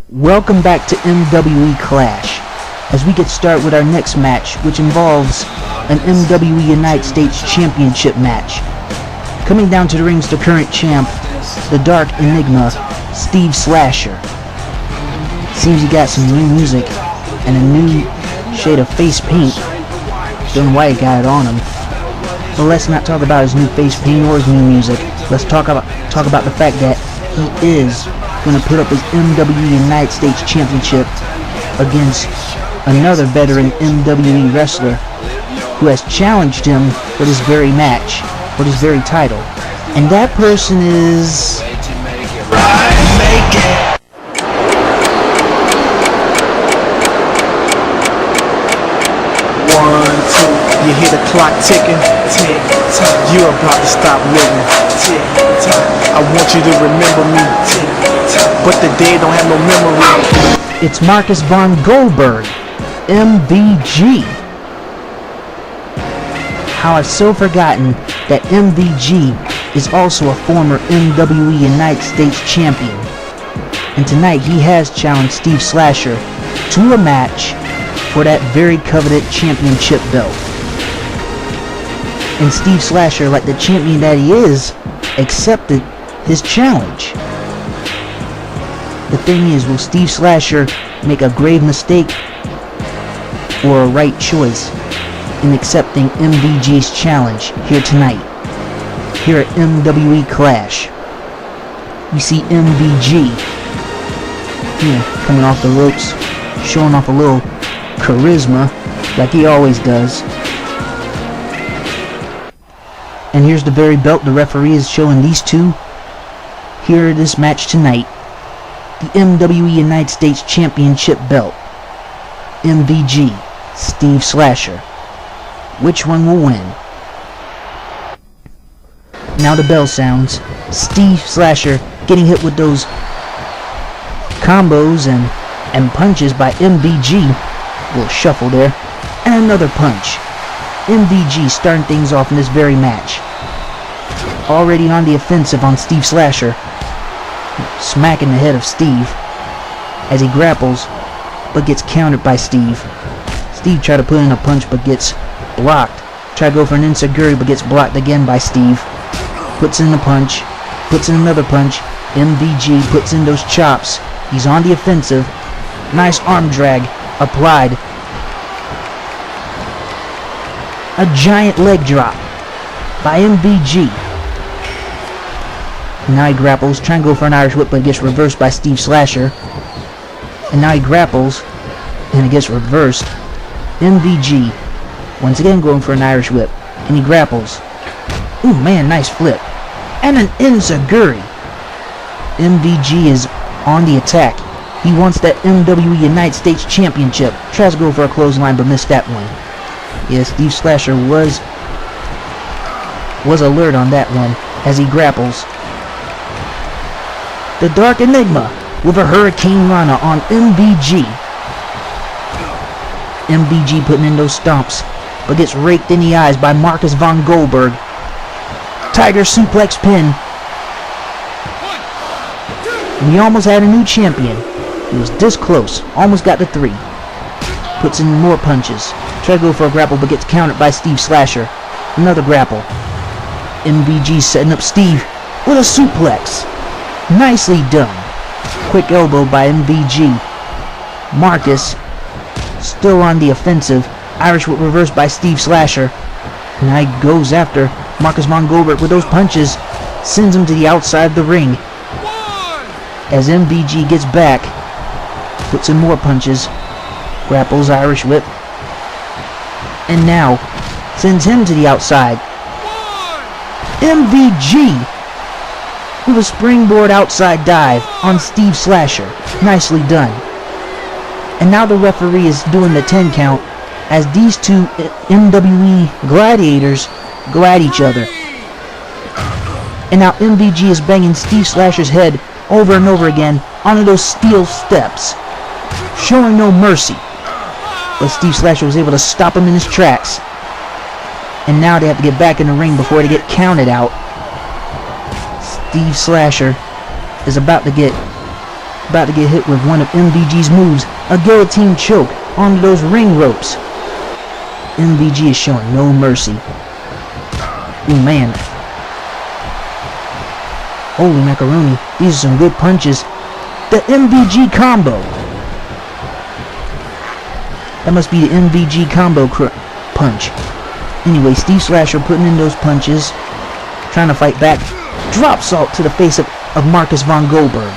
Welcome back to MWE Clash, as we get started with our next match, which involves an MWE United States Championship match. Coming down to the ring is the current champ, the Dark Enigma, Steve Slasher. Seems he got some new music and a new shade of face paint. Don't know why he got it on him. But let's not talk about his new face paint or his new music. Let's talk about the fact that he is going to put up his MWE United States Championship against another veteran MWE wrestler who has challenged him for this very match, for this very title. And that person is... You hear the clock ticking, tick tock. You're about to stop living, tick tock. I want you to remember me, tick tock. But the dead don't have no memory. It's Marcus von Goldberg, MVG. How I've so forgotten that MVG is also a former MWE United States champion. And tonight he has challenged Steve Slasher to a match for that very coveted championship belt. And Steve Slasher, like the champion that he is, accepted his challenge. The thing is, will Steve Slasher make a grave mistake or a right choice in accepting MVG's challenge here tonight, here at MWE Clash? You see MVG coming off the ropes, showing off a little charisma like he always does. And here's the very belt the referee is showing these two here in this match tonight. The MWE United States Championship belt. MVG, Steve Slasher. Which one will win? Now the bell sounds. Steve Slasher getting hit with those combos and punches by MVG. A little shuffle there. And another punch. MVG starting things off in this very match. Already on the offensive on Steve Slasher. Smacking the head of Steve as he grapples, but gets countered by Steve. Steve tried to put in a punch but gets blocked. Tried to go for an enziguri but gets blocked again by Steve. Puts in the punch. Puts in another punch. MVG puts in those chops. He's on the offensive. Nice arm drag applied. A giant leg drop by MVG. Now he grapples, trying to go for an Irish whip, but gets reversed by Steve Slasher. And now he grapples, and it gets reversed. MVG, once again going for an Irish whip, and he grapples. Ooh man, nice flip. And an enziguri. MVG is on the attack. He wants that MWE United States Championship. Tries to go for a clothesline, but missed that one. Yeah, Steve Slasher was alert on that one as he grapples. The Dark Enigma with a Hurricane Rana on MVG. MVG putting in those stomps, but gets raked in the eyes by Marcus von Goldberg. Tiger suplex pin. And he almost had a new champion. He was this close. Almost got to 3. Puts in more punches. Tries to go for a grapple, but gets countered by Steve Slasher. Another grapple. MVG setting up Steve with a suplex. Nicely done. Quick elbow by MVG. Marcus still on the offensive. Irish whip reversed by Steve Slasher. Now he goes after Marcus von Goldberg with those punches. Sends him to the outside of the ring. As MVG gets back. Puts in more punches. Grapples, Irish whip. And now sends him to the outside. MVG with a springboard outside dive on Steve Slasher. Nicely done. And now the referee is doing the 10 count as these two MWE gladiators go at each other. And now MVG is banging Steve Slasher's head over and over again onto those steel steps, showing no mercy. But Steve Slasher was able to stop him in his tracks. And now they have to get back in the ring before they get counted out. Steve Slasher is about to get about to get hit with one of MVG's moves, a guillotine choke onto those ring ropes. MVG is showing no mercy. Ooh, man. Holy macaroni, these are some good punches. The MVG combo. That must be the MVG combo punch. Anyway, Steve Slasher putting in those punches, trying to fight back. Drop salt to the face of Marcus von Goldberg.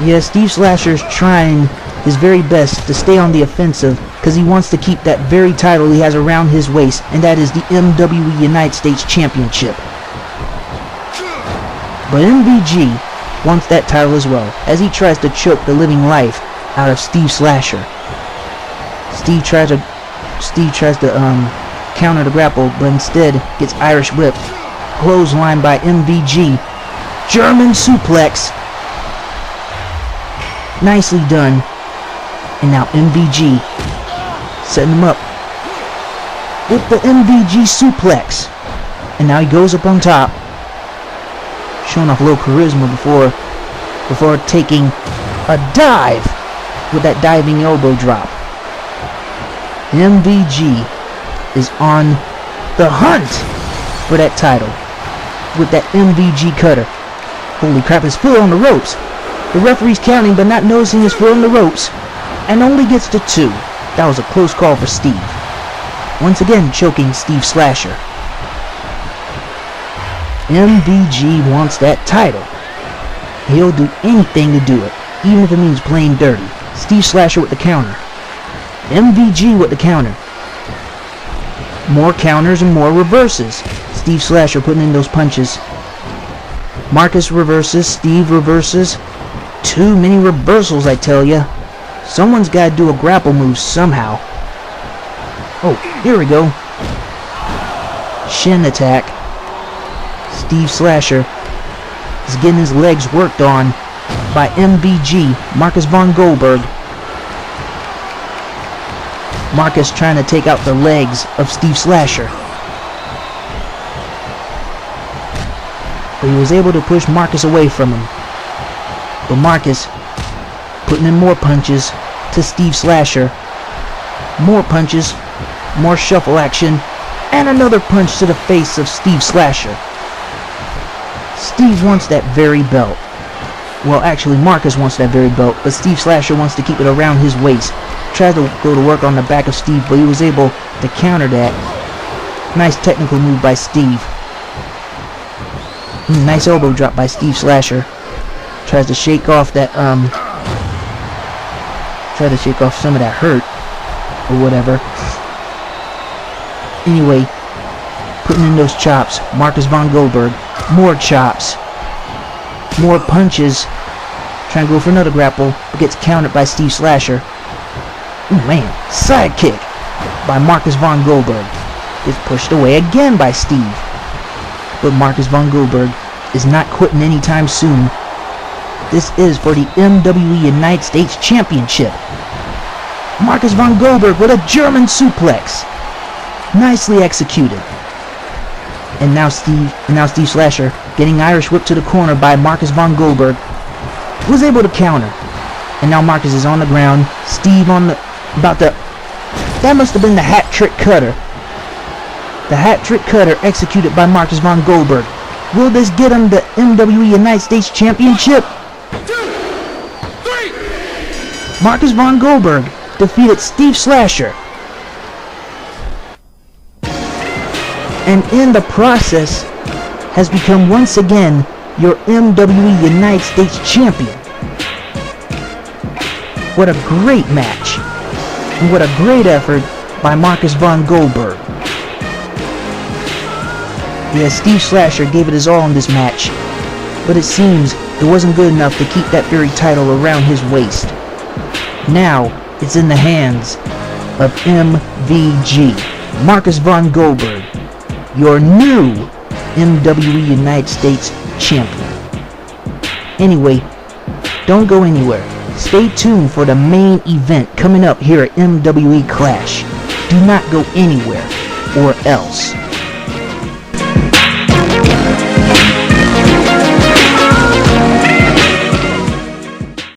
Yeah, Steve Slasher's trying his very best to stay on the offensive because he wants to keep that very title he has around his waist, and that is the MWE United States Championship. But MVG wants that title as well, as he tries to choke the living life out of Steve Slasher. Steve tries to counter the grapple, but instead gets Irish whipped. Clothesline by MVG. German suplex. Nicely done. And now MVG setting him up with the MVG suplex. And now he goes up on top, showing off a little charisma before taking a dive with that diving elbow drop. MVG is on the hunt for that title with that MVG cutter. Holy crap, his foot on the ropes. The referee's counting but not noticing his foot on the ropes, and only gets to 2. That was a close call for Steve. Once again choking Steve Slasher. MVG wants that title. He'll do anything to do it, even if it means playing dirty. Steve Slasher with the counter. MVG with the counter. More counters and more reverses. Steve Slasher putting in those punches. Marcus reverses, Steve reverses. Too many reversals, I tell ya. Someone's got to do a grapple move somehow. Oh, here we go. Shin attack. Steve Slasher is getting his legs worked on by MVG, Marcus von Goldberg. Marcus trying to take out the legs of Steve Slasher. But he was able to push Marcus away from him. But Marcus putting in more punches to Steve Slasher. More punches, more shuffle action, and another punch to the face of Steve Slasher. Steve wants that very belt. Well, actually, Marcus wants that very belt, but Steve Slasher wants to keep it around his waist. Tried to go to work on the back of Steve, but he was able to counter that. Nice technical move by Steve. Nice elbow drop by Steve Slasher. Tries to shake off that, try to shake off some of that hurt, or whatever. Anyway, putting in those chops, Marcus von Goldberg. More chops. More punches. Trying to go for another grapple, but gets countered by Steve Slasher. Ooh, man, sidekick by Marcus von Goldberg. Gets pushed away again by Steve. But Marcus von Goldberg is not quitting anytime soon. This is for the MWE United States Championship. Marcus von Goldberg with a German suplex. Nicely executed. And now Steve Slasher getting Irish whipped to the corner by Marcus von Goldberg. Was able to counter. And now Marcus is on the ground. Steve on the that must have been the hat trick cutter. The hat trick cutter executed by Marcus von Goldberg. Will this get him the MWE United States Championship? 2, 3. Marcus von Goldberg defeated Steve Slasher. And in the process has become once again your MWE United States Champion. What a great match. And what a great effort by Marcus von Goldberg. Yeah, Steve Slasher gave it his all in this match, but it seems it wasn't good enough to keep that very title around his waist. Now, it's in the hands of MVG, Marcus von Goldberg, your new MWE United States Champion. Anyway, don't go anywhere. Stay tuned for the main event coming up here at MWE Clash. Do not go anywhere or else.